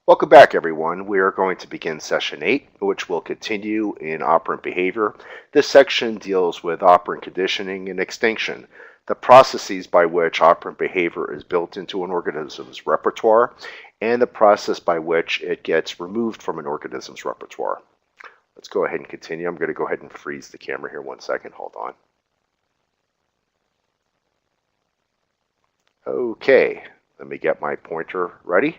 Welcome back, everyone. We are going to begin session 8, which will continue in operant behavior. This section deals with operant conditioning and extinction, the processes by which operant behavior is built into an organism's repertoire, and the process by which it gets removed from an organism's repertoire. Let's go ahead and continue. I'm going to go ahead and freeze the camera here 1 second. Hold on. Okay, let me get my pointer ready.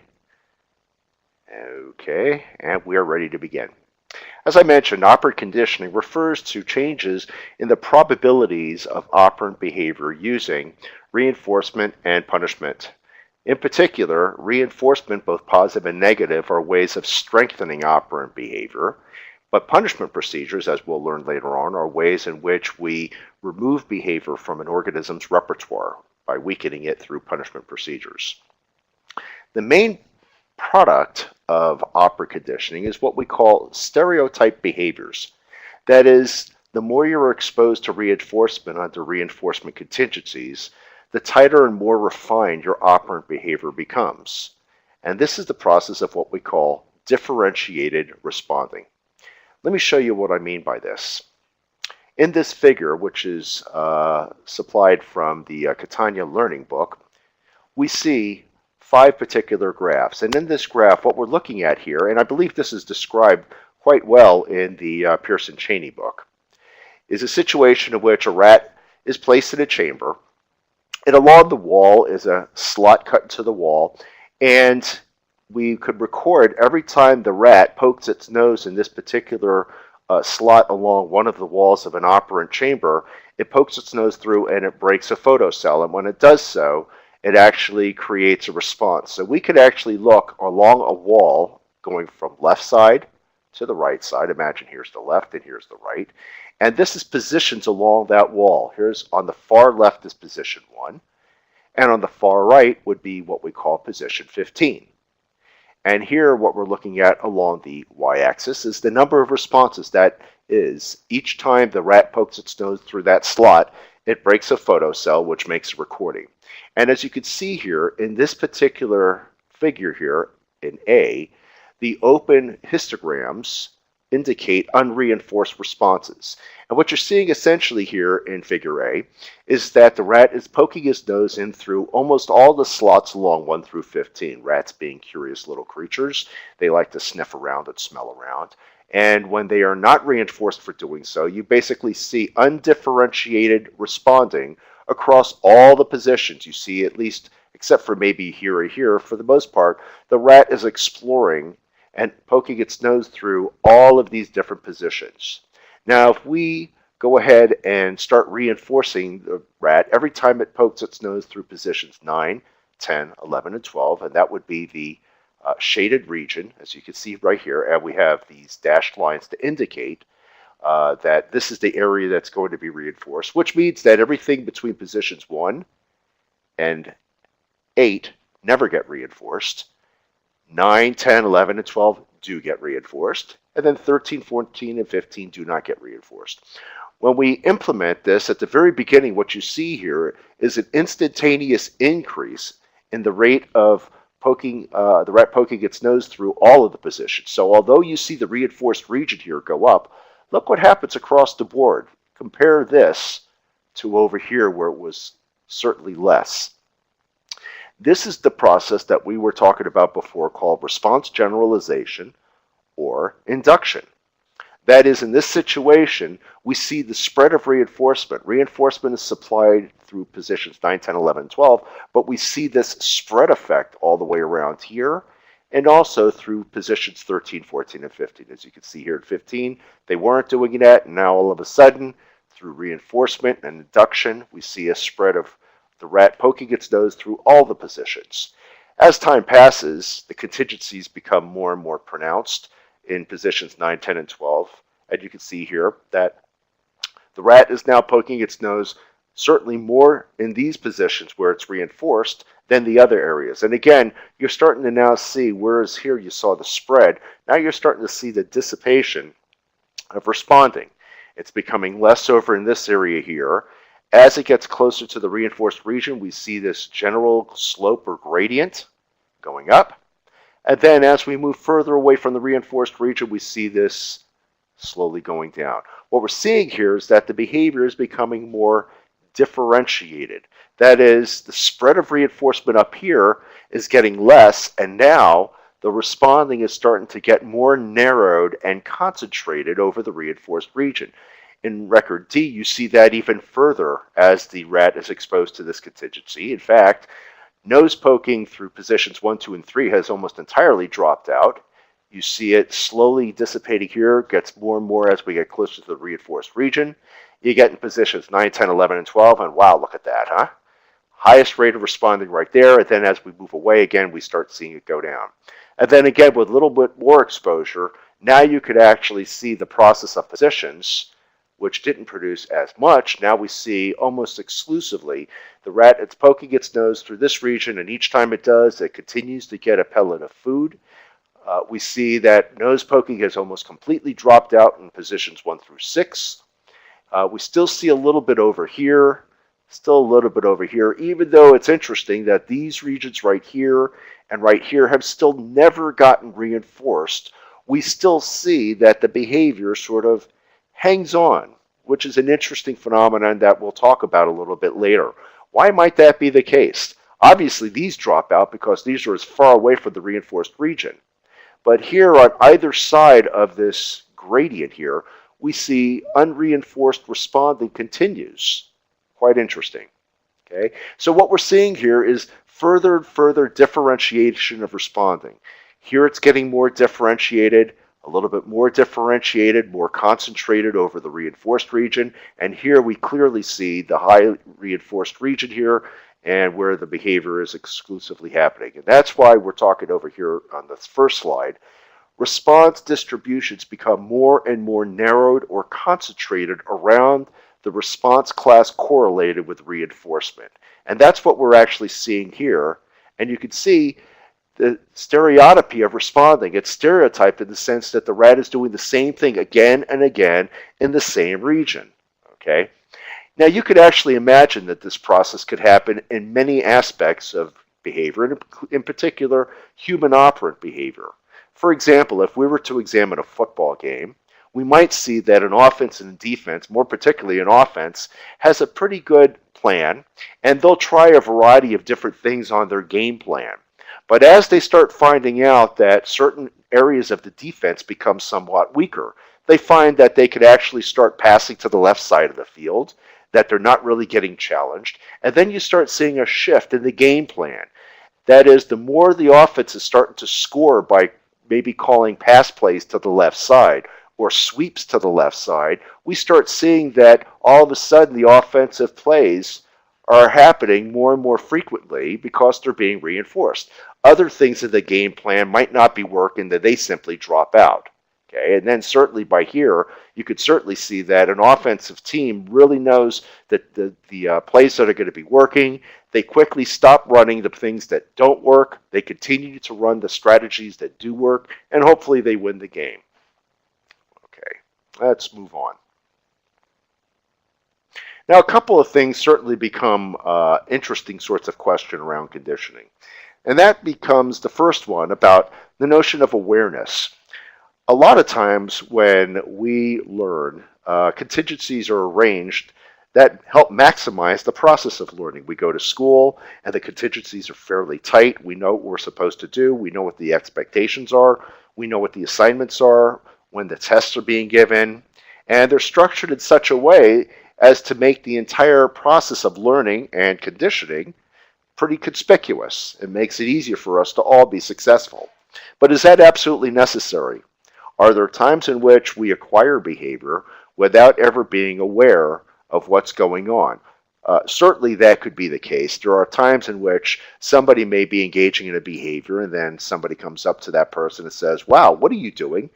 Okay, and we are ready to begin. As I mentioned, operant conditioning refers to changes in the probabilities of operant behavior using reinforcement and punishment. In particular, reinforcement, both positive and negative, are ways of strengthening operant behavior, but punishment procedures, as we'll learn later on, are ways in which we remove behavior from an organism's repertoire by weakening it through punishment procedures. The main product of operant conditioning is what we call stereotype behaviors. That is, the more you're exposed to reinforcement under reinforcement contingencies, the tighter and more refined your operant behavior becomes. And this is the process of what we call differentiated responding. Let me show you what I mean by this. In this figure, which is supplied from the Catania Learning book, we see 5 particular graphs. And in this graph, what we're looking at here, and I believe this is described quite well in the Pearson-Cheney book, is a situation in which a rat is placed in a chamber, and along the wall is a slot cut into the wall, and we could record every time the rat pokes its nose in this particular slot along one of the walls of an operant chamber, it pokes its nose through and it breaks a photocell. And when it does so, it actually creates a response. So we could actually look along a wall going from left side to the right side. Imagine here's the left and here's the right. And this is positions along that wall. Here's on the far left is position 1. And on the far right would be what we call position 15. And here what we're looking at along the y-axis is the number of responses. That is, each time the rat pokes its nose through that slot, it breaks a photocell, which makes a recording. And as you can see here, in this particular figure here, in A, the open histograms indicate unreinforced responses. And what you're seeing essentially here in figure A is that the rat is poking his nose in through almost all the slots along 1 through 15. Rats being curious little creatures, they like to sniff around and smell around. And when they are not reinforced for doing so, you basically see undifferentiated responding across all the positions. You see, at least, except for maybe here or here, for the most part, the rat is exploring and poking its nose through all of these different positions. Now, if we go ahead and start reinforcing the rat every time it pokes its nose through positions 9, 10, 11, and 12, and that would be the shaded region, as you can see right here, and we have these dashed lines to indicate that this is the area that's going to be reinforced, which means that everything between positions 1 and 8 never get reinforced. 9, 10, 11, and 12 do get reinforced, and then 13, 14, and 15 do not get reinforced. When we implement this, at the very beginning, what you see here is an instantaneous increase in the rate of the rat poking its nose through all of the positions. So although you see the reinforced region here go up, look what happens across the board. Compare this to over here where it was certainly less. This is the process that we were talking about before called response generalization or induction. That is, in this situation, we see the spread of reinforcement. Reinforcement is supplied through positions 9, 10, 11, 12, but we see this spread effect all the way around here and also through positions 13, 14, and 15. As you can see here at 15, they weren't doing that, and now all of a sudden, through reinforcement and induction, we see a spread of the rat poking its nose through all the positions. As time passes, the contingencies become more and more pronounced in positions 9, 10, and 12. And you can see here that the rat is now poking its nose certainly more in these positions where it's reinforced than the other areas. And again, you're starting to now see, whereas here you saw the spread, now you're starting to see the dissipation of responding. It's becoming less over in this area here. As it gets closer to the reinforced region, we see this general slope or gradient going up. And then as we move further away from the reinforced region, we see this slowly going down. What we're seeing here is that the behavior is becoming more differentiated. That is, the spread of reinforcement up here is getting less, and now the responding is starting to get more narrowed and concentrated over the reinforced region. In record D, you see that even further as the rat is exposed to this contingency. In fact, nose poking through positions 1, 2, and 3 has almost entirely dropped out. You see it slowly dissipating here, gets more and more as we get closer to the reinforced region. You get in positions 9, 10, 11, and 12, and wow, look at that, huh? Highest rate of responding right there, and then as we move away again, we start seeing it go down. And then again, with a little bit more exposure, now you could actually see the process of positions, which didn't produce as much. Now we see almost exclusively the rat, it's poking its nose through this region, and each time it does, it continues to get a pellet of food. We see that nose poking has almost completely dropped out in positions 1 through 6. We still see a little bit over here, still a little bit over here, even though it's interesting that these regions right here and right here have still never gotten reinforced. We still see that the behavior sort of hangs on, which is an interesting phenomenon that we'll talk about a little bit later. Why might that be the case? Obviously, these drop out because these are as far away from the reinforced region. But here on either side of this gradient here, we see unreinforced responding continues. Quite interesting. Okay, so what we're seeing here is further and further differentiation of responding. Here it's getting more differentiated, a little bit more differentiated, more concentrated over the reinforced region, and here we clearly see the high reinforced region here and where the behavior is exclusively happening. And that's why we're talking over here on the first slide. Response distributions become more and more narrowed or concentrated around the response class correlated with reinforcement. And that's what we're actually seeing here. And you can see the stereotypy of responding. It's stereotyped in the sense that the rat is doing the same thing again and again in the same region. Okay? Now you could actually imagine that this process could happen in many aspects of behavior, and in particular human operant behavior. For example, if we were to examine a football game, we might see that an offense and a defense, more particularly an offense, has a pretty good plan, and they'll try a variety of different things on their game plan. But as they start finding out that certain areas of the defense become somewhat weaker, they find that they could actually start passing to the left side of the field, that they're not really getting challenged, and then you start seeing a shift in the game plan. That is, the more the offense is starting to score by maybe calling pass plays to the left side or sweeps to the left side, we start seeing that all of a sudden the offensive plays are happening more and more frequently because they're being reinforced. Other things in the game plan might not be working, that they simply drop out. Okay, and then certainly by here, you could certainly see that an offensive team really knows that the plays that are going to be working. They quickly stop running the things that don't work. They continue to run the strategies that do work, and hopefully they win the game. Okay, let's move on. Now, a couple of things certainly become interesting sorts of question around conditioning. And that becomes the first one about the notion of awareness. A lot of times when we learn, contingencies are arranged that help maximize the process of learning. We go to school and the contingencies are fairly tight. We know what we're supposed to do. We know what the expectations are. We know what the assignments are, when the tests are being given. And they're structured in such a way as to make the entire process of learning and conditioning pretty conspicuous. It makes it easier for us to all be successful. But is that absolutely necessary? Are there times in which we acquire behavior without ever being aware of what's going on? Certainly that could be the case. There are times in which somebody may be engaging in a behavior and then somebody comes up to that person and says, "Wow, what are you doing?"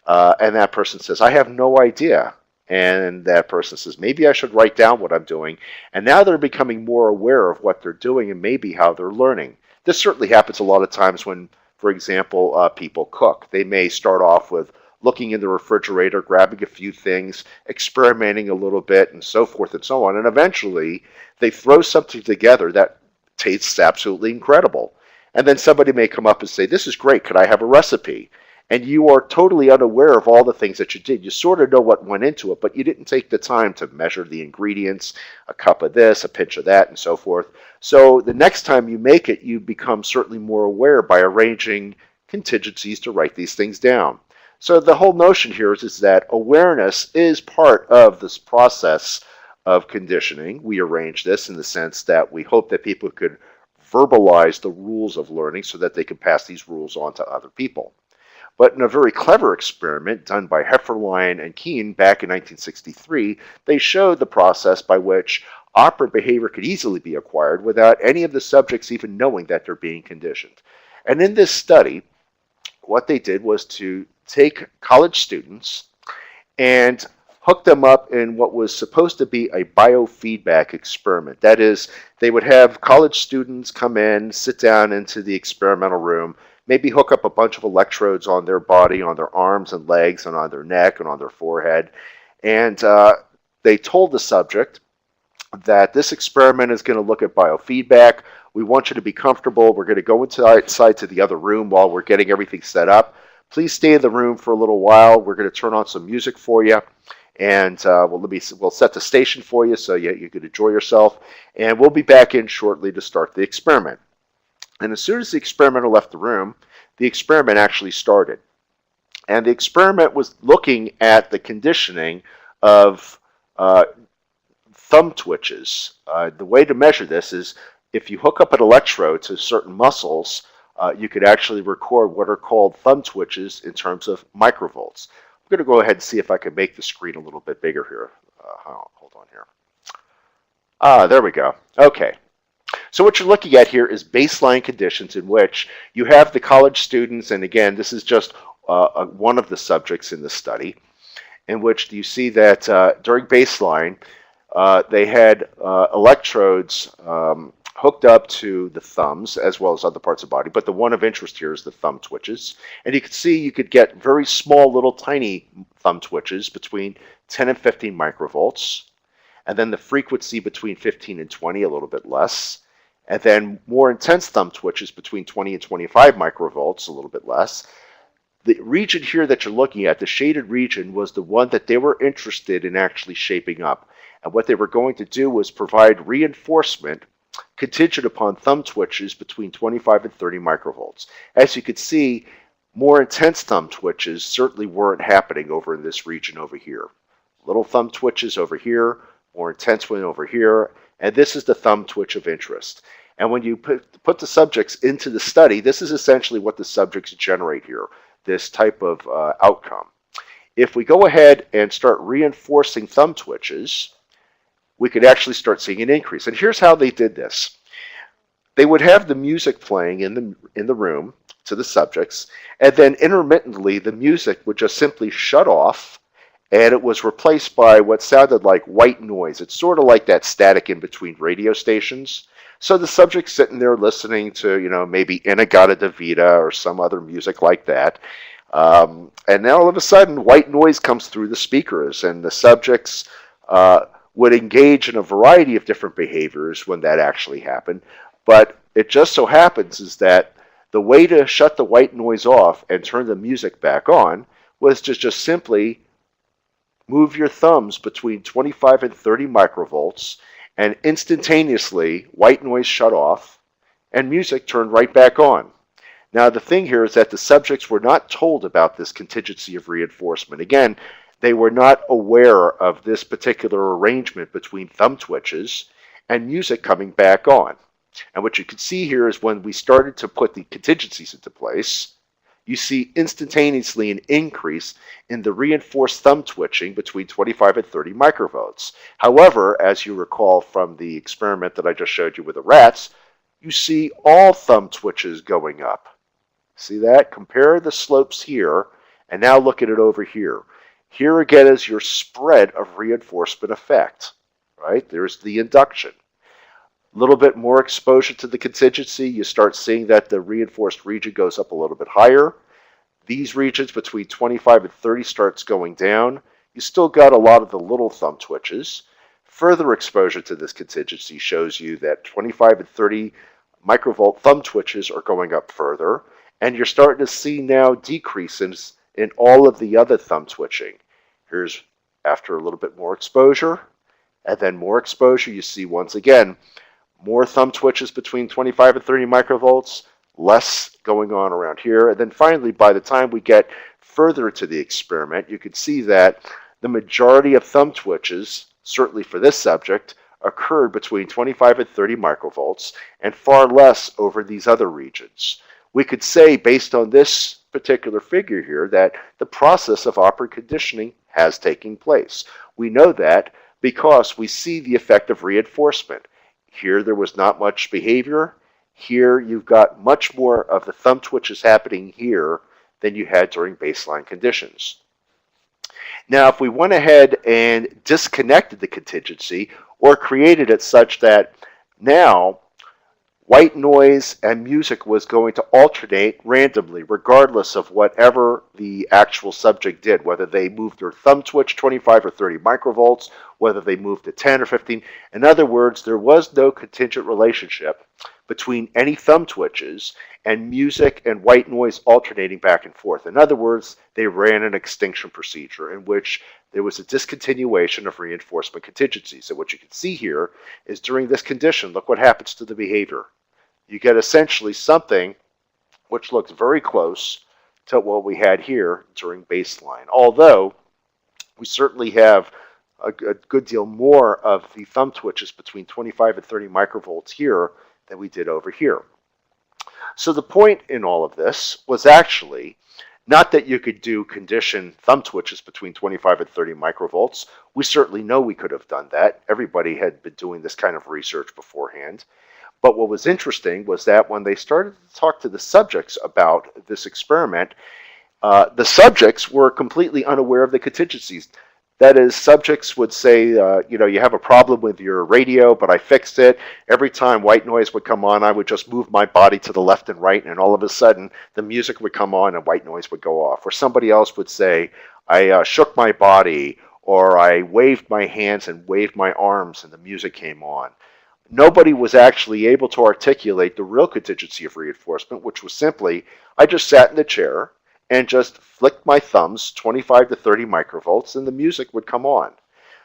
And that person says, "I have no idea." And that person says, "Maybe I should write down what I'm doing." And now they're becoming more aware of what they're doing and maybe how they're learning. This certainly happens a lot of times when, for example, people cook. They may start off with looking in the refrigerator, grabbing a few things, experimenting a little bit, and so forth and so on. And eventually, they throw something together that tastes absolutely incredible. And then somebody may come up and say, this is great, could I have a recipe? And you are totally unaware of all the things that you did. You sort of know what went into it, but you didn't take the time to measure the ingredients, a cup of this, a pinch of that, and so forth. So the next time you make it, you become certainly more aware by arranging contingencies to write these things down. So the whole notion here is that awareness is part of this process of conditioning. We arrange this in the sense that we hope that people could verbalize the rules of learning so that they can pass these rules on to other people. But in a very clever experiment done by Hefferlein and Keen back in 1963, they showed the process by which operant behavior could easily be acquired without any of the subjects even knowing that they're being conditioned. And in this study, what they did was to take college students and hook them up in what was supposed to be a biofeedback experiment. That is, they would have college students come in, sit down into the experimental room, maybe hook up a bunch of electrodes on their body, on their arms and legs, and on their neck and on their forehead. And they told the subject that this experiment is going to look at biofeedback. We want you to be comfortable. We're going to go inside to the other room while we're getting everything set up. Please stay in the room for a little while. We're going to turn on some music for you. And we'll set the station for you so you can enjoy yourself. And we'll be back in shortly to start the experiment. And as soon as the experimenter left the room, the experiment actually started. And the experiment was looking at the conditioning of thumb twitches. The way to measure this is if you hook up an electrode to certain muscles, you could actually record what are called thumb twitches in terms of microvolts. I'm going to go ahead and see if I can make the screen a little bit bigger here. Hold on here. There we go. Okay. So what you're looking at here is baseline conditions in which you have the college students, and again, this is just one of the subjects in the study, in which you see that during baseline, they had electrodes hooked up to the thumbs as well as other parts of the body, but the one of interest here is the thumb twitches. And you can see you could get very small little tiny thumb twitches between 10 and 15 microvolts, and then the frequency between 15 and 20, a little bit less, and then more intense thumb twitches between 20 and 25 microvolts, a little bit less. The region here that you're looking at, the shaded region, was the one that they were interested in actually shaping up. And what they were going to do was provide reinforcement contingent upon thumb twitches between 25 and 30 microvolts. As you can see, more intense thumb twitches certainly weren't happening over in this region over here. Little thumb twitches over here, more intense one over here, and this is the thumb twitch of interest. And when you put the subjects into the study, this is essentially what the subjects generate here, this type of outcome. If we go ahead and start reinforcing thumb twitches, we could actually start seeing an increase. And here's how they did this. They would have the music playing in the room to the subjects, and then intermittently the music would just simply shut off, and it was replaced by what sounded like white noise. It's sort of like that static in between radio stations. So the subject's sitting there listening to, maybe In-A-Gadda-Da-Vida or some other music like that. And now all of a sudden, white noise comes through the speakers, and the subjects would engage in a variety of different behaviors when that actually happened. But it just so happens is that the way to shut the white noise off and turn the music back on was to just simply move your thumbs between 25 and 30 microvolts, and instantaneously white noise shut off and music turned right back on. Now the thing here is that the subjects were not told about this contingency of reinforcement. Again, they were not aware of this particular arrangement between thumb twitches and music coming back on. And what you can see here is when we started to put the contingencies into place, you see instantaneously an increase in the reinforced thumb twitching between 25 and 30 microvolts. However, as you recall from the experiment that I just showed you with the rats, you see all thumb twitches going up. See that? Compare the slopes here, and now look at it over here. Here again is your spread of reinforcement effect, right? There's the induction. A little bit more exposure to the contingency, you start seeing that the reinforced region goes up a little bit higher. These regions between 25 and 30 starts going down. You still got a lot of the little thumb twitches. Further exposure to this contingency shows you that 25 and 30 microvolt thumb twitches are going up further, and you're starting to see now decreases in all of the other thumb twitching. Here's after a little bit more exposure, and then more exposure, you see once again more thumb twitches between 25 and 30 microvolts, less going on around here. And then finally, by the time we get further into the experiment, you can see that the majority of thumb twitches, certainly for this subject, occurred between 25 and 30 microvolts and far less over these other regions. We could say, based on this particular figure here, that the process of operant conditioning has taken place. We know that because we see the effect of reinforcement. Here there was not much behavior. Here you've got much more of the thumb twitches happening here than you had during baseline conditions. Now, if we went ahead and disconnected the contingency or created it such that now white noise and music was going to alternate randomly regardless of whatever the actual subject did, whether they moved their thumb twitch 25 or 30 microvolts, whether they moved to 10 or 15. In other words, there was no contingent relationship between any thumb twitches and music and white noise alternating back and forth. In other words, they ran an extinction procedure in which there was a discontinuation of reinforcement contingencies. So what you can see here is during this condition, look what happens to the behavior. You get essentially something which looks very close to what we had here during baseline. Although we certainly have a good deal more of the thumb twitches between 25 and 30 microvolts here than we did over here. So the point in all of this was actually not that you could do condition thumb twitches between 25 and 30 microvolts. We certainly know we could have done that. Everybody had been doing this kind of research beforehand. But what was interesting was that when they started to talk to the subjects about this experiment, the subjects were completely unaware of the contingencies. That is, subjects would say, you have a problem with your radio, but I fixed it. Every time white noise would come on, I would just move my body to the left and right, and all of a sudden, the music would come on and white noise would go off. Or somebody else would say, I shook my body, or I waved my hands and waved my arms, and the music came on. Nobody was actually able to articulate the real contingency of reinforcement, which was simply, I just sat in the chair and just flicked my thumbs 25 to 30 microvolts and the music would come on.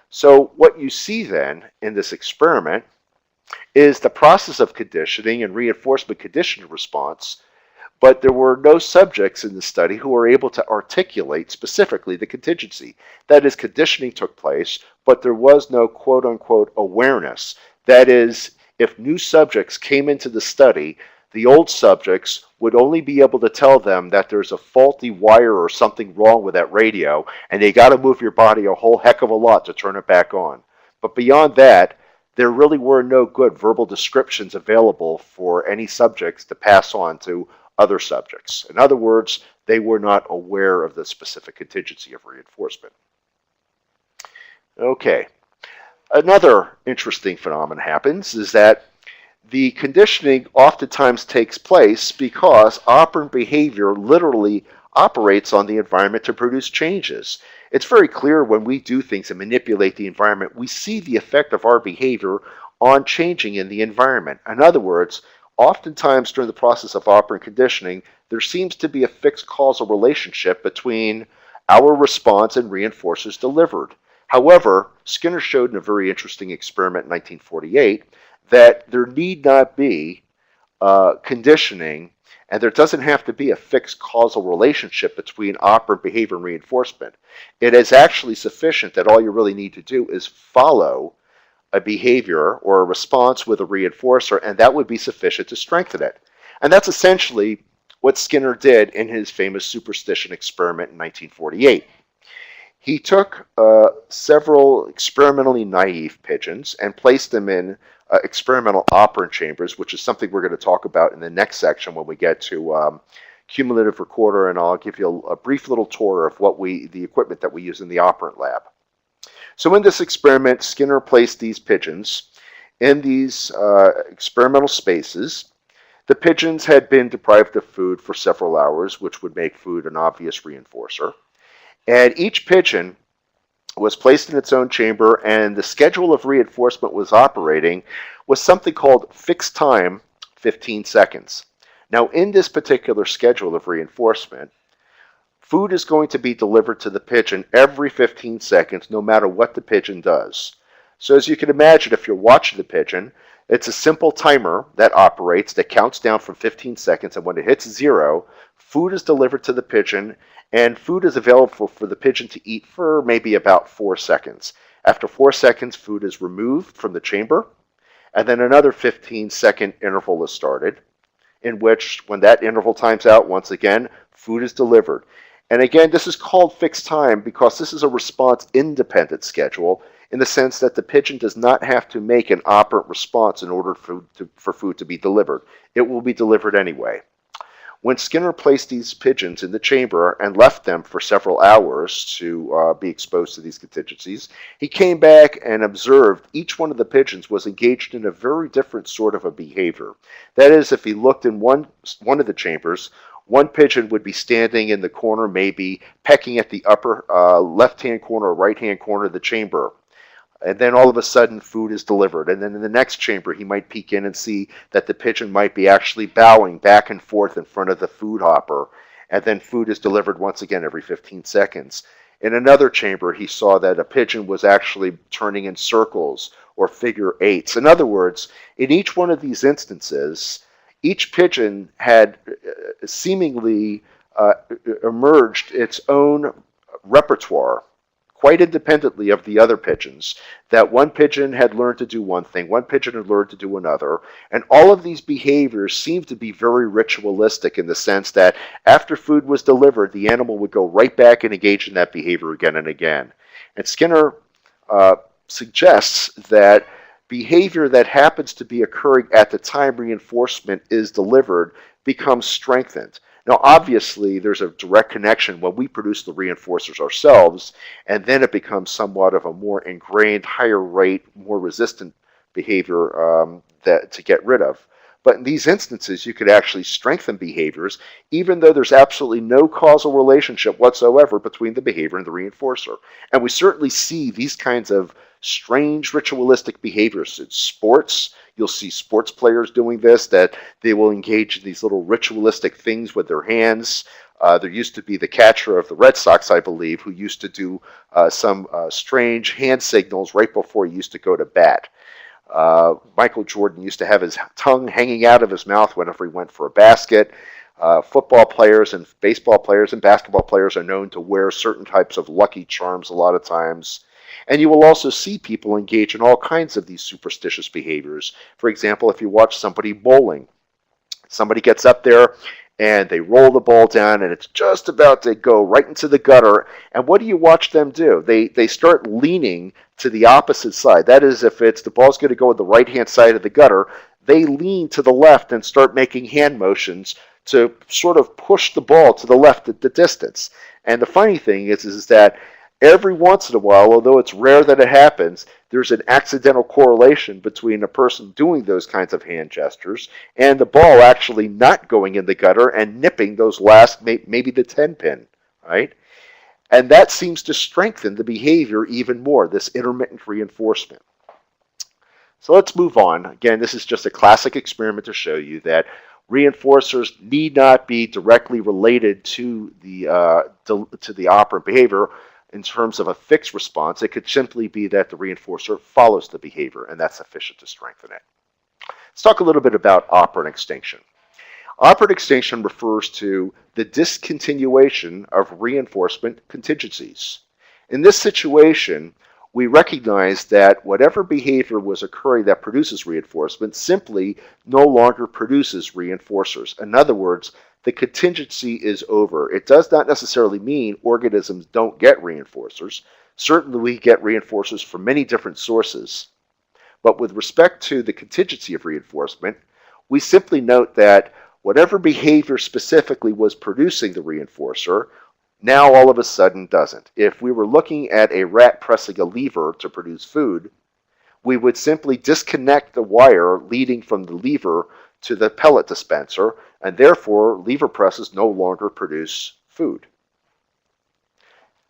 So what you see then in this experiment is the process of conditioning and reinforcement conditioning response, but there were no subjects in the study who were able to articulate specifically the contingency. That is, conditioning took place, but there was no quote-unquote awareness. That is, if new subjects came into the study, the old subjects would only be able to tell them that there's a faulty wire or something wrong with that radio, and they got to move your body a whole heck of a lot to turn it back on. But beyond that, there really were no good verbal descriptions available for any subjects to pass on to other subjects. In other words, they were not aware of the specific contingency of reinforcement. Okay. Another interesting phenomenon happens is that the conditioning oftentimes takes place because operant behavior literally operates on the environment to produce changes. It's very clear when we do things and manipulate the environment, we see the effect of our behavior on changing in the environment. In other words, oftentimes during the process of operant conditioning, there seems to be a fixed causal relationship between our response and reinforcers delivered. However, Skinner showed in a very interesting experiment in 1948 that there need not be conditioning, and there doesn't have to be a fixed causal relationship between operant behavior and reinforcement. It is actually sufficient that all you really need to do is follow a behavior or a response with a reinforcer, and that would be sufficient to strengthen it. And that's essentially what Skinner did in his famous superstition experiment in 1948. He took several experimentally naive pigeons and placed them in experimental operant chambers, which is something we're going to talk about in the next section when we get to cumulative recorder, and I'll give you a brief little tour of the equipment that we use in the operant lab. So in this experiment, Skinner placed these pigeons in these experimental spaces. The pigeons had been deprived of food for several hours, which would make food an obvious reinforcer. And each pigeon was placed in its own chamber, and the schedule of reinforcement was operating with something called fixed time 15 seconds. Now, in this particular schedule of reinforcement, food is going to be delivered to the pigeon every 15 seconds, no matter what the pigeon does. So as you can imagine, if you're watching the pigeon, it's a simple timer that operates that counts down from 15 seconds, and when it hits 0, food is delivered to the pigeon, and food is available for the pigeon to eat for maybe about 4 seconds. After 4 seconds, food is removed from the chamber, and then another 15-second interval is started, in which, when that interval times out, once again, food is delivered. And again, this is called fixed time because this is a response-independent schedule in the sense that the pigeon does not have to make an operant response in order for food to be delivered. It will be delivered anyway. When Skinner placed these pigeons in the chamber and left them for several hours to be exposed to these contingencies, he came back and observed each one of the pigeons was engaged in a very different sort of a behavior. That is, if he looked in one of the chambers, one pigeon would be standing in the corner, maybe pecking at the upper left-hand corner or right-hand corner of the chamber. And then all of a sudden food is delivered. And then in the next chamber, he might peek in and see that the pigeon might be actually bowing back and forth in front of the food hopper. And then food is delivered once again every 15 seconds. In another chamber, he saw that a pigeon was actually turning in circles or figure eights. In other words, in each one of these instances, each pigeon had seemingly emerged its own repertoire, quite independently of the other pigeons, that one pigeon had learned to do one thing, one pigeon had learned to do another, and all of these behaviors seemed to be very ritualistic in the sense that after food was delivered, the animal would go right back and engage in that behavior again and again. And Skinner suggests that behavior that happens to be occurring at the time reinforcement is delivered becomes strengthened. Now, obviously, there's a direct connection when we produce the reinforcers ourselves, and then it becomes somewhat of a more ingrained, higher rate, more resistant behavior to get rid of. But in these instances, you could actually strengthen behaviors, even though there's absolutely no causal relationship whatsoever between the behavior and the reinforcer. And we certainly see these kinds of strange ritualistic behaviors in sports. You'll see sports players doing this, that they will engage in these little ritualistic things with their hands. There used to be the catcher of the Red Sox, I believe, who used to do some strange hand signals right before he used to go to bat. Michael Jordan used to have his tongue hanging out of his mouth whenever he went for a basket. Football players and baseball players and basketball players are known to wear certain types of lucky charms a lot of times. And you will also see people engage in all kinds of these superstitious behaviors. For example, if you watch somebody bowling, somebody gets up there and they roll the ball down and it's just about to go right into the gutter. And what do you watch them do? They start leaning to the opposite side. That is, if the ball's going to go on the right-hand side of the gutter, they lean to the left and start making hand motions to sort of push the ball to the left at the distance. And the funny thing is that every once in a while, although it's rare that it happens, there's an accidental correlation between a person doing those kinds of hand gestures and the ball actually not going in the gutter and nipping those last, maybe the 10 pin, right? And that seems to strengthen the behavior even more, this intermittent reinforcement. So let's move on. Again, this is just a classic experiment to show you that reinforcers need not be directly related to the operant behavior in terms of a fixed response. It could simply be that the reinforcer follows the behavior, and that's sufficient to strengthen it. Let's talk a little bit about operant extinction. Operant extinction refers to the discontinuation of reinforcement contingencies. In this situation, we recognize that whatever behavior was occurring that produces reinforcement simply no longer produces reinforcers. In other words, the contingency is over. It does not necessarily mean organisms don't get reinforcers. Certainly we get reinforcers from many different sources. But with respect to the contingency of reinforcement, we simply note that whatever behavior specifically was producing the reinforcer, now all of a sudden doesn't. If we were looking at a rat pressing a lever to produce food, we would simply disconnect the wire leading from the lever to the pellet dispenser, and therefore lever presses no longer produce food.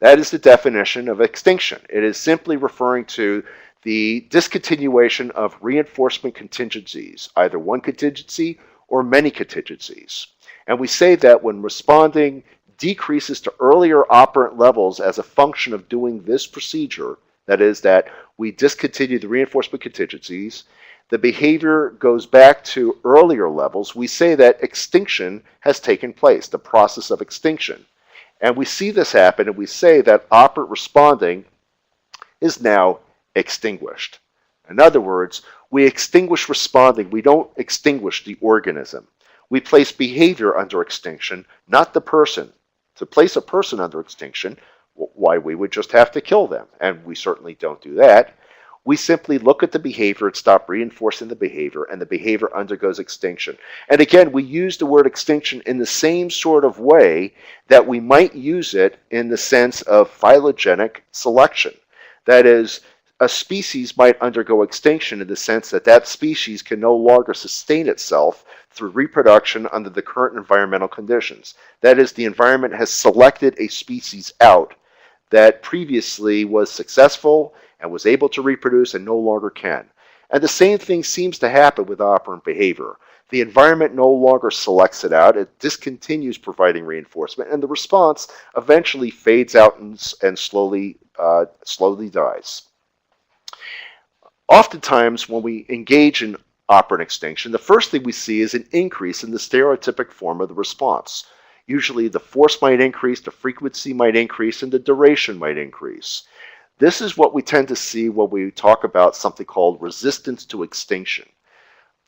That is the definition of extinction. It is simply referring to the discontinuation of reinforcement contingencies, either one contingency or many contingencies. And we say that when responding decreases to earlier operant levels as a function of doing this procedure, that is, that we discontinue the reinforcement contingencies, the behavior goes back to earlier levels, we say that extinction has taken place, the process of extinction. And we see this happen, and we say that operant responding is now extinguished. In other words, we extinguish responding. We don't extinguish the organism. We place behavior under extinction, not the person. To place a person under extinction, why, we would just have to kill them, and we certainly don't do that. We simply look at the behavior and stop reinforcing the behavior, and the behavior undergoes extinction. And again, we use the word extinction in the same sort of way that we might use it in the sense of phylogenetic selection. That is, a species might undergo extinction in the sense that that species can no longer sustain itself through reproduction under the current environmental conditions. That is, the environment has selected a species out that previously was successful and was able to reproduce and no longer can. And the same thing seems to happen with operant behavior. The environment no longer selects it out, it discontinues providing reinforcement, and the response eventually fades out and slowly dies. Oftentimes, when we engage in operant extinction, the first thing we see is an increase in the stereotypic form of the response. Usually the force might increase, the frequency might increase, and the duration might increase. This is what we tend to see when we talk about something called resistance to extinction.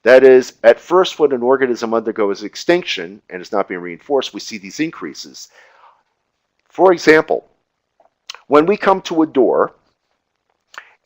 That is, at first when an organism undergoes extinction and is not being reinforced, we see these increases. For example, when we come to a door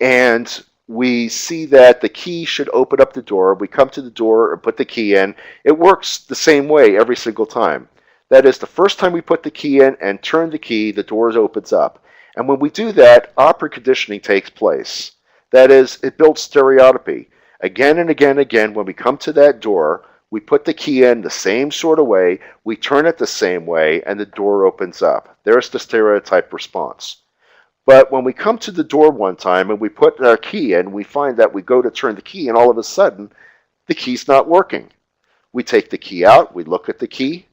and we see that the key should open up the door, we come to the door and put the key in, it works the same way every single time. That is, the first time we put the key in and turn the key, the door opens up. And when we do that, operant conditioning takes place. That is, it builds stereotypy. Again and again and again, when we come to that door, we put the key in the same sort of way, we turn it the same way, and the door opens up. There's the stereotype response. But when we come to the door one time and we put our key in, we find that we go to turn the key and all of a sudden, the key's not working. We take the key out, we look at the key.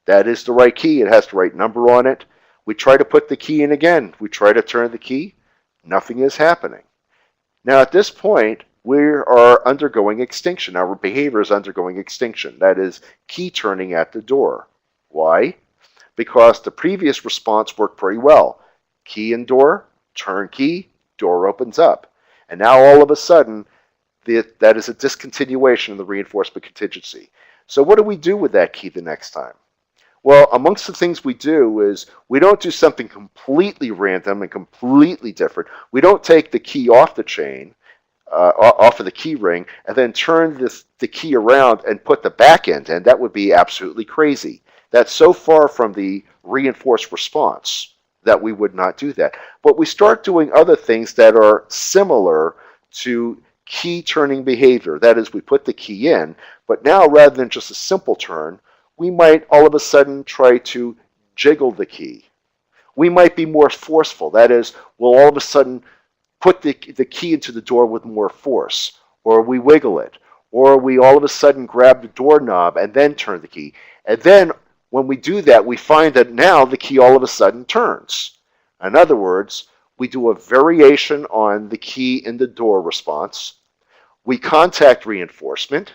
That is the right key, it has the right number on it. We try to put the key in again. We try to turn the key. Nothing is happening. Now at this point, we are undergoing extinction. Our behavior is undergoing extinction. That is, key turning at the door. Why? Because the previous response worked pretty well. Key in door, turn key, door opens up. And now all of a sudden, that is a discontinuation of the reinforcement contingency. So what do we do with that key the next time? Well, amongst the things we do is we don't do something completely random and completely different. We don't take the key off the chain, off of the key ring, and then turn the key around and put the back end in. That would be absolutely crazy. That's so far from the reinforced response that we would not do that. But we start doing other things that are similar to key turning behavior. That is, we put the key in, but now rather than just a simple turn, we might all of a sudden try to jiggle the key. We might be more forceful. That is, we'll all of a sudden put the key into the door with more force, or we wiggle it, or we all of a sudden grab the doorknob and then turn the key. And then when we do that, we find that now the key all of a sudden turns. In other words, we do a variation on the key in the door response. We contact reinforcement.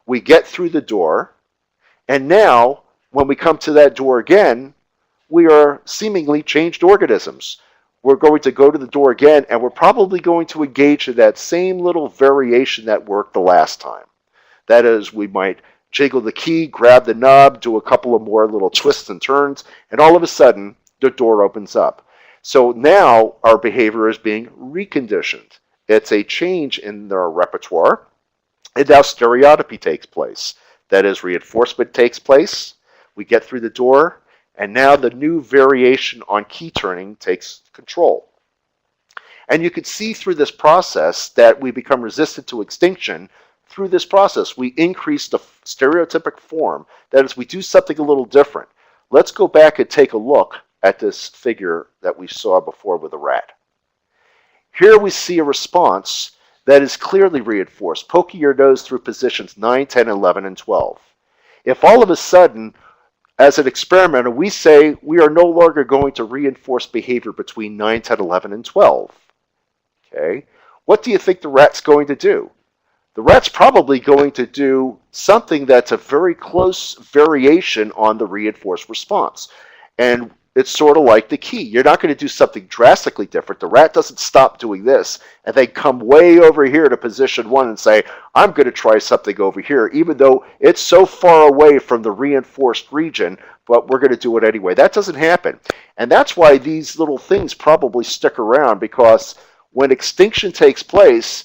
We get through the door. And now, when we come to that door again, we are seemingly changed organisms. We're going to go to the door again, and we're probably going to engage in that same little variation that worked the last time. That is, we might jiggle the key, grab the knob, do a couple of more little twists and turns, and all of a sudden, the door opens up. So now our behavior is being reconditioned. It's a change in our repertoire, and now stereotypy takes place. That is, reinforcement takes place, we get through the door, and now the new variation on key turning takes control. And you could see through this process that we become resistant to extinction through this process. We increase the stereotypic form. That is, we do something a little different. Let's go back and take a look at this figure that we saw before with the rat. Here we see a response that is clearly reinforced, poking your nose through positions 9, 10, 11, and 12. If all of a sudden, as an experimenter, we say we are no longer going to reinforce behavior between 9, 10, 11, and 12, okay, what do you think the rat's going to do? The rat's probably going to do something that's a very close variation on the reinforced response. And it's sort of like the key. You're not going to do something drastically different. The rat doesn't stop doing this and then come way over here to position 1 and say, I'm going to try something over here, even though it's so far away from the reinforced region, but we're going to do it anyway. That doesn't happen. And that's why these little things probably stick around, because when extinction takes place,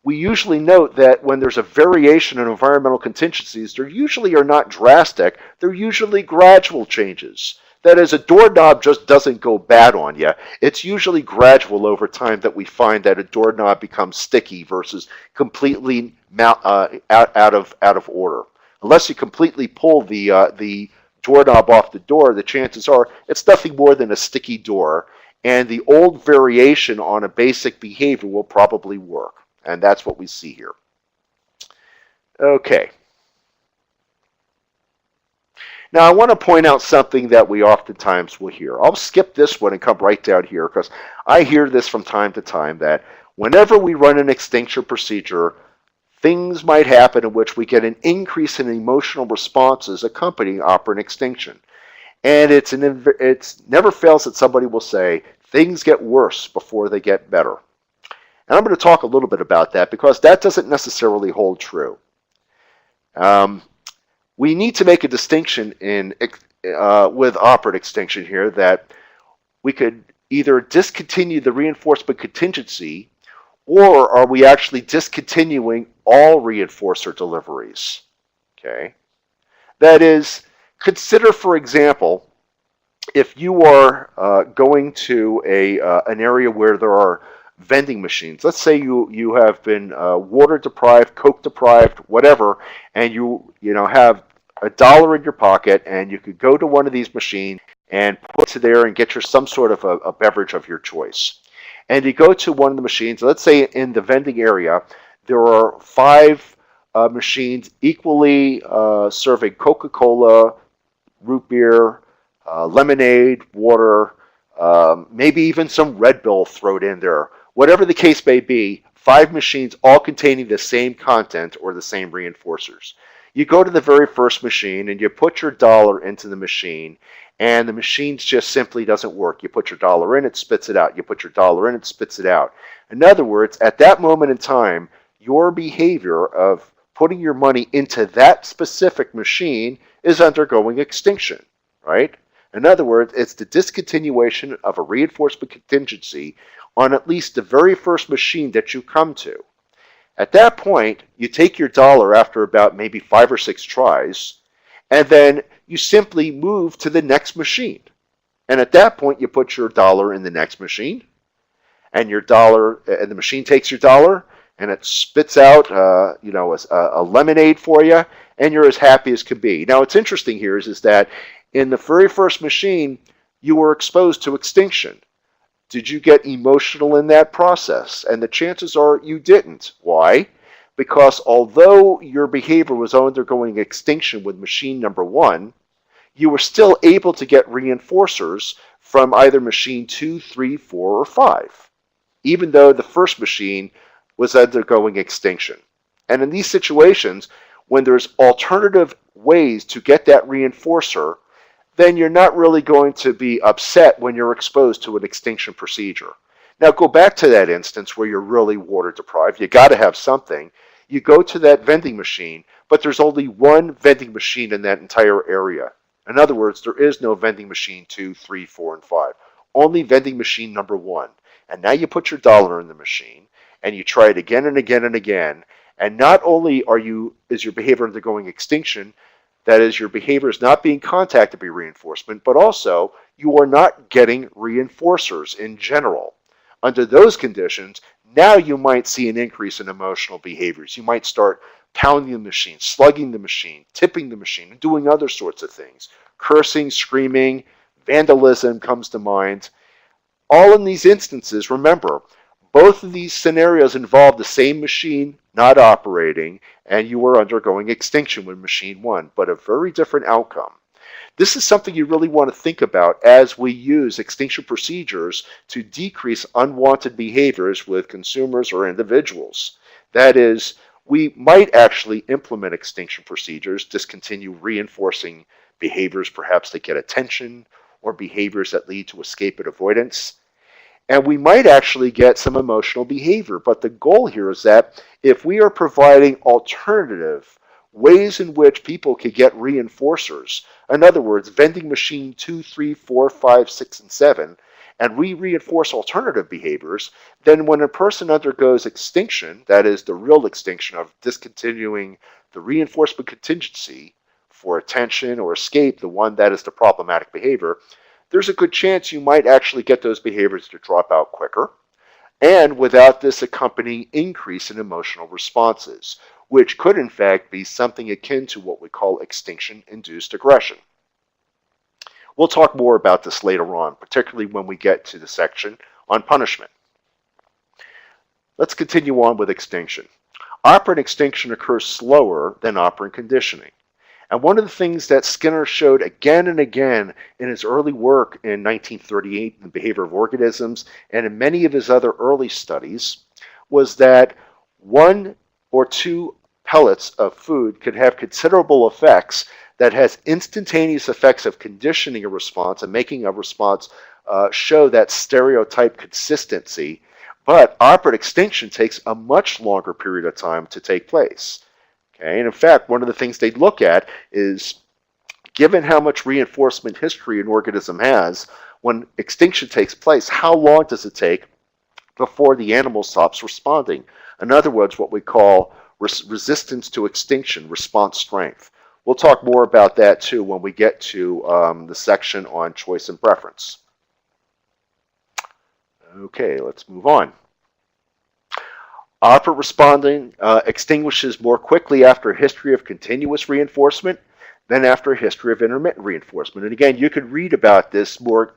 we usually note that when there's a variation in environmental contingencies, they usually are not drastic. They're usually gradual changes. That is, a doorknob just doesn't go bad on you. It's usually gradual over time that we find that a doorknob becomes sticky versus completely out of order. Unless you completely pull the doorknob off the door, the chances are it's nothing more than a sticky door, and the old variation on a basic behavior will probably work. And that's what we see here. Okay. Now I want to point out something that we oftentimes will hear. I'll skip this one and come right down here, because I hear this from time to time, that whenever we run an extinction procedure, things might happen in which we get an increase in emotional responses accompanying operant extinction. And it's never fails that somebody will say, things get worse before they get better. And I'm going to talk a little bit about that, because that doesn't necessarily hold true. We need to make a distinction with operant extinction here, that we could either discontinue the reinforcement contingency, or are we actually discontinuing all reinforcer deliveries? Okay. That is, consider, for example, if you are going to an area where there are vending machines. Let's say you have been water deprived, Coke deprived, whatever, and you have $1 in your pocket, and you could go to one of these machines and put it there and get some sort of a beverage of your choice. And you go to one of the machines. Let's say in the vending area there are 5 machines equally serving Coca-Cola, root beer, lemonade, water, maybe even some Red Bull thrown in there. Whatever the case may be, 5 machines all containing the same content or the same reinforcers. You go to the very first machine and you put your $1 into the machine, and the machine just simply doesn't work. You put your $1 in, it spits it out. You put your $1 in, it spits it out. In other words, at that moment in time, your behavior of putting your money into that specific machine is undergoing extinction, right? In other words, it's the discontinuation of a reinforcement contingency on at least the very first machine that you come to. At that point, you take your $1 after about maybe 5 or 6 tries, and then you simply move to the next machine. And at that point, you put your $1 in the next machine, and and the machine takes your $1, and it spits out, a lemonade for you, and you're as happy as can be. Now, what's interesting here is that in the very first machine, you were exposed to extinction. Did you get emotional in that process? And the chances are you didn't. Why? Because although your behavior was undergoing extinction with machine number 1, you were still able to get reinforcers from either machine 2, 3, 4, or 5, even though the first machine was undergoing extinction. And in these situations, when there's alternative ways to get that reinforcer, then you're not really going to be upset when you're exposed to an extinction procedure. Now go back to that instance where you're really water deprived. You got to have something. You go to that vending machine, but there's only one vending machine in that entire area. In other words, there is no vending machine 2, 3, 4, and 5. Only vending machine number 1. And now you put your $1 in the machine, and you try it again and again and again. And not only is your behavior undergoing extinction, that is, your behavior is not being contacted by reinforcement, but also you are not getting reinforcers in general. Under those conditions, now you might see an increase in emotional behaviors. You might start pounding the machine, slugging the machine, tipping the machine, and doing other sorts of things. Cursing, screaming, vandalism comes to mind. All in these instances, remember, Both of these scenarios involve the same machine not operating, and you are undergoing extinction with machine 1, but a very different outcome. This is something you really want to think about as we use extinction procedures to decrease unwanted behaviors with consumers or individuals. That is, we might actually implement extinction procedures, discontinue reinforcing behaviors perhaps that get attention or behaviors that lead to escape and avoidance. And we might actually get some emotional behavior. But the goal here is that if we are providing alternative ways in which people could get reinforcers, in other words, vending machine 2, 3, 4, 5, 6, and 7, and we reinforce alternative behaviors, then when a person undergoes extinction, that is the real extinction of discontinuing the reinforcement contingency for attention or escape, the one that is the problematic behavior, there's a good chance you might actually get those behaviors to drop out quicker, and without this accompanying increase in emotional responses, which could in fact be something akin to what we call extinction-induced aggression. We'll talk more about this later on, particularly when we get to the section on punishment. Let's continue on with extinction. Operant extinction occurs slower than operant conditioning. And one of the things that Skinner showed again and again in his early work in 1938 in the behavior of organisms and in many of his other early studies was that 1 or 2 pellets of food could have considerable effects that has instantaneous effects of conditioning a response and making a response show that stereotype consistency, but operant extinction takes a much longer period of time to take place. Okay? And in fact, one of the things they look at is, given how much reinforcement history an organism has, when extinction takes place, how long does it take before the animal stops responding? In other words, what we call resistance to extinction, response strength. We'll talk more about that too when we get to the section on choice and preference. Okay, let's move on. Operant responding extinguishes more quickly after a history of continuous reinforcement than after a history of intermittent reinforcement. And again, you could read about this more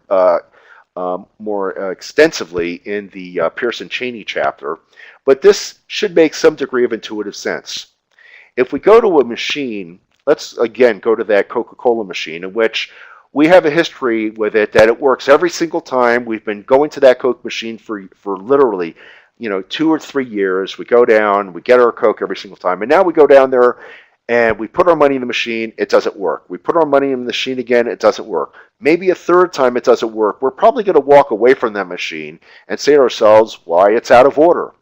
extensively in the Pearson-Cheney chapter, but this should make some degree of intuitive sense. If we go to a machine, let's again go to that Coca-Cola machine in which we have a history with it that it works every single time. We've been going to that Coke machine for literally 2 or 3 years. We go down, we get our Coke every single time, and now we go down there and we put our money in the machine, it doesn't work. We put our money in the machine again, it doesn't work. Maybe a third time it doesn't work. We're probably going to walk away from that machine and say to ourselves, why, it's out of order.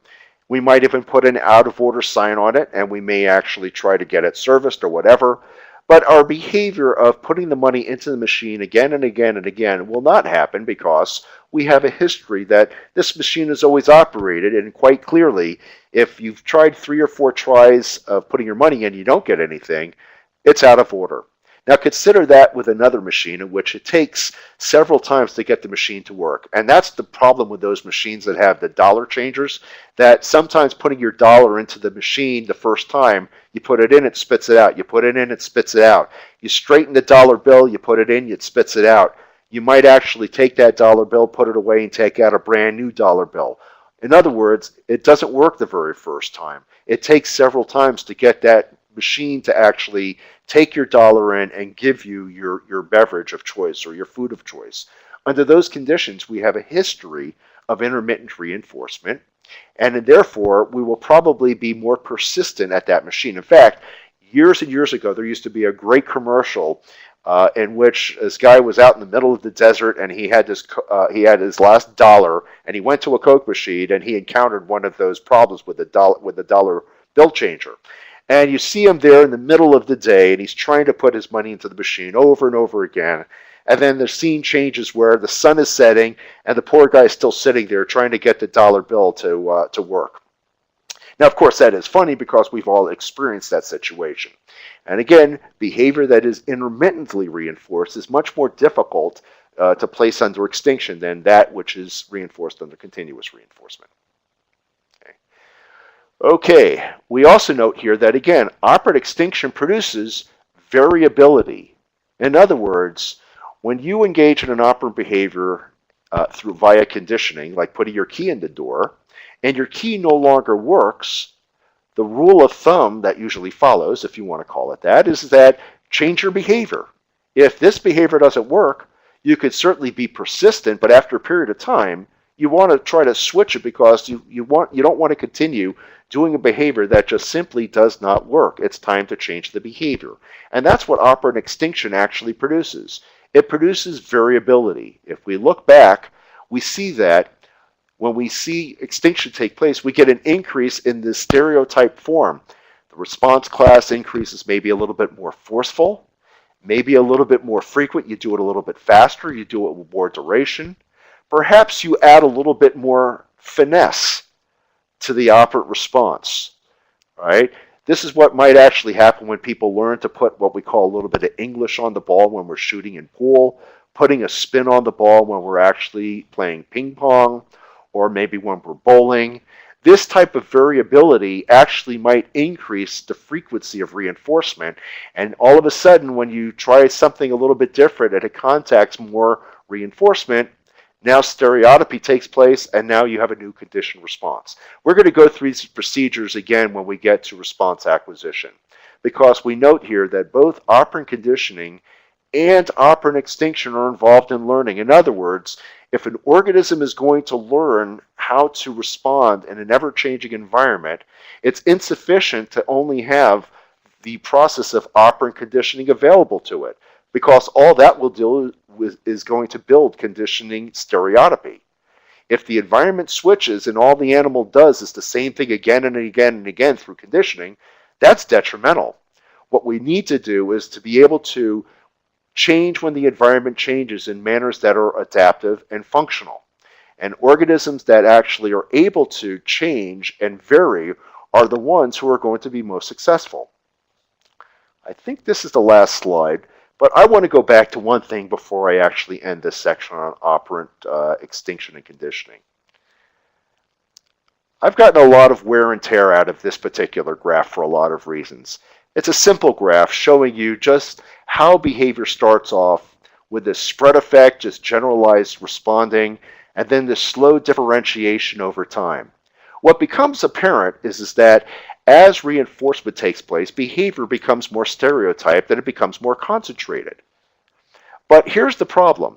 We might even put an out of order sign on it, and we may actually try to get it serviced or whatever. But our behavior of putting the money into the machine again and again and again will not happen because we have a history that this machine has always operated, and quite clearly, if you've tried 3 or 4 tries of putting your money in, you don't get anything, it's out of order. Now consider that with another machine in which it takes several times to get the machine to work. And that's the problem with those machines that have the dollar changers, that sometimes putting your dollar into the machine the first time, you put it in, it spits it out. You put it in, it spits it out. You straighten the dollar bill, you put it in, it spits it out. You might actually take that dollar bill, put it away, and take out a brand new dollar bill. In other words, it doesn't work the very first time. It takes several times to get that machine to actually take your dollar in and give you your beverage of choice or your food of choice. Under those conditions, we have a history of intermittent reinforcement, and therefore we will probably be more persistent at that machine. In fact, years and years ago, there used to be a great commercial in which this guy was out in the middle of the desert, and he had his last dollar, and he went to a Coke machine, and he encountered one of those problems with the dollar bill changer. And you see him there in the middle of the day, and he's trying to put his money into the machine over and over again. And then the scene changes where the sun is setting, and the poor guy is still sitting there trying to get the dollar bill to work. Now, of course, that is funny because we've all experienced that situation. And again, behavior that is intermittently reinforced is much more difficult to place under extinction than that which is reinforced under continuous reinforcement. Okay, we also note here that, again, operant extinction produces variability. In other words, when you engage in an operant behavior via conditioning, like putting your key in the door, and your key no longer works, the rule of thumb that usually follows, if you want to call it that, is that change your behavior. If this behavior doesn't work, you could certainly be persistent, but after a period of time, you want to try to switch it because you don't want to continue doing a behavior that just simply does not work. It's time to change the behavior. And that's what operant extinction actually produces. It produces variability. If we look back, we see that when we see extinction take place, we get an increase in the stereotype form. The response class increases maybe a little bit more forceful, maybe a little bit more frequent. You do it a little bit faster. You do it with more duration. Perhaps you add a little bit more finesse to the operant response. Right? This is what might actually happen when people learn to put what we call a little bit of English on the ball when we're shooting in pool, putting a spin on the ball when we're actually playing ping pong, or maybe when we're bowling. This type of variability actually might increase the frequency of reinforcement, and all of a sudden when you try something a little bit different and it contacts more reinforcement, now stereotypy takes place and now you have a new conditioned response. We're going to go through these procedures again when we get to response acquisition, because we note here that both operant conditioning and operant extinction are involved in learning. In other words, if an organism is going to learn how to respond in an ever-changing environment, it's insufficient to only have the process of operant conditioning available to it, because all that will do is going to build conditioning stereotypy. If the environment switches and all the animal does is the same thing again and again and again through conditioning, that's detrimental. What we need to do is to be able to change when the environment changes in manners that are adaptive and functional. And organisms that actually are able to change and vary are the ones who are going to be most successful. I think this is the last slide, but I want to go back to one thing before I actually end this section on operant extinction and conditioning. I've gotten a lot of wear and tear out of this particular graph for a lot of reasons. It's a simple graph showing you just how behavior starts off with this spread effect, just generalized responding, and then this slow differentiation over time. What becomes apparent is that as reinforcement takes place, behavior becomes more stereotyped and it becomes more concentrated. But here's the problem.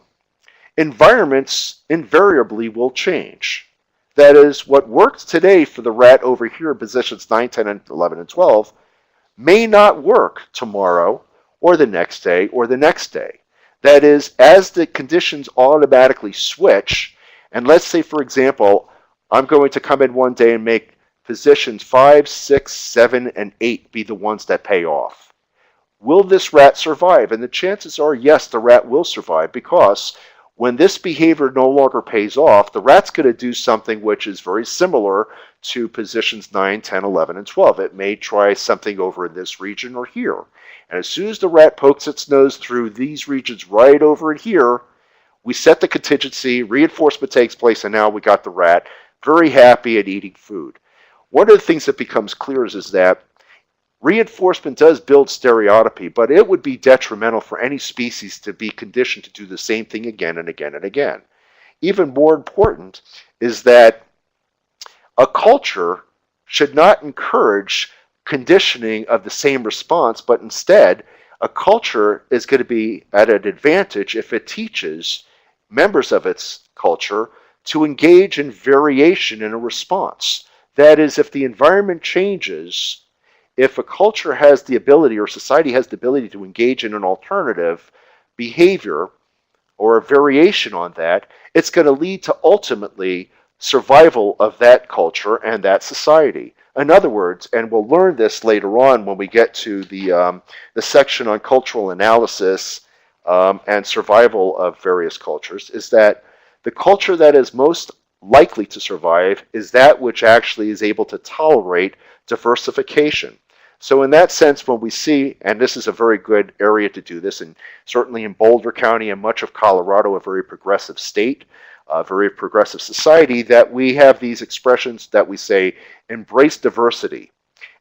Environments invariably will change. That is, what works today for the rat over here in positions 9, 10, and 11, and 12 may not work tomorrow or the next day or the next day. That is, as the conditions automatically switch, and let's say, for example, I'm going to come in one day and make positions 5, 6, 7, and 8 be the ones that pay off. Will this rat survive? And the chances are, yes, the rat will survive, because when this behavior no longer pays off, the rat's going to do something which is very similar to positions 9, 10, 11, and 12. It may try something over in this region or here. And as soon as the rat pokes its nose through these regions right over in here, we set the contingency, reinforcement takes place, and now we got the rat very happy and eating food. One of the things that becomes clear is that reinforcement does build stereotypy, but it would be detrimental for any species to be conditioned to do the same thing again and again and again. Even more important is that a culture should not encourage conditioning of the same response, but instead, a culture is going to be at an advantage if it teaches members of its culture to engage in variation in a response. That is, if the environment changes, if a culture has the ability or society has the ability to engage in an alternative behavior or a variation on that, it's going to lead to ultimately survival of that culture and that society. In other words, and we'll learn this later on when we get to the section on cultural analysis and survival of various cultures, is that the culture that is most likely to survive is that which actually is able to tolerate diversification. So in that sense, when we see, and this is a very good area to do this, and certainly in Boulder County and much of Colorado, a very progressive state, a very progressive society, that we have these expressions that we say, embrace diversity.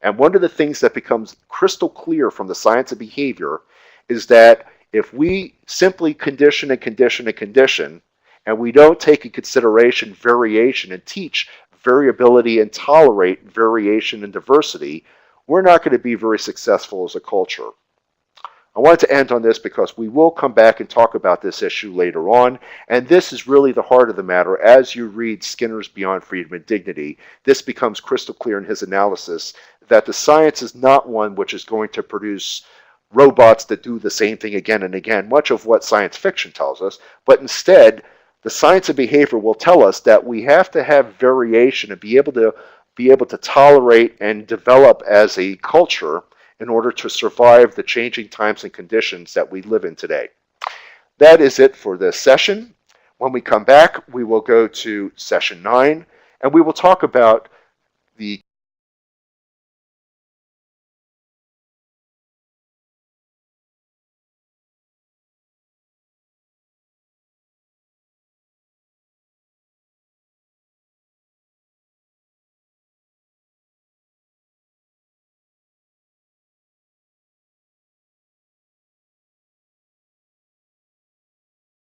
And one of the things that becomes crystal clear from the science of behavior is that if we simply condition and condition and condition, and we don't take in consideration variation and teach variability and tolerate variation and diversity, we're not going to be very successful as a culture. I wanted to end on this because we will come back and talk about this issue later on, and this is really the heart of the matter. As you read Skinner's Beyond Freedom and Dignity, this becomes crystal clear in his analysis that the science is not one which is going to produce robots that do the same thing again and again, much of what science fiction tells us, but instead, the science of behavior will tell us that we have to have variation and be able to tolerate and develop as a culture in order to survive the changing times and conditions that we live in today. That is it for this session. When we come back, we will go to session 9, and we will talk about the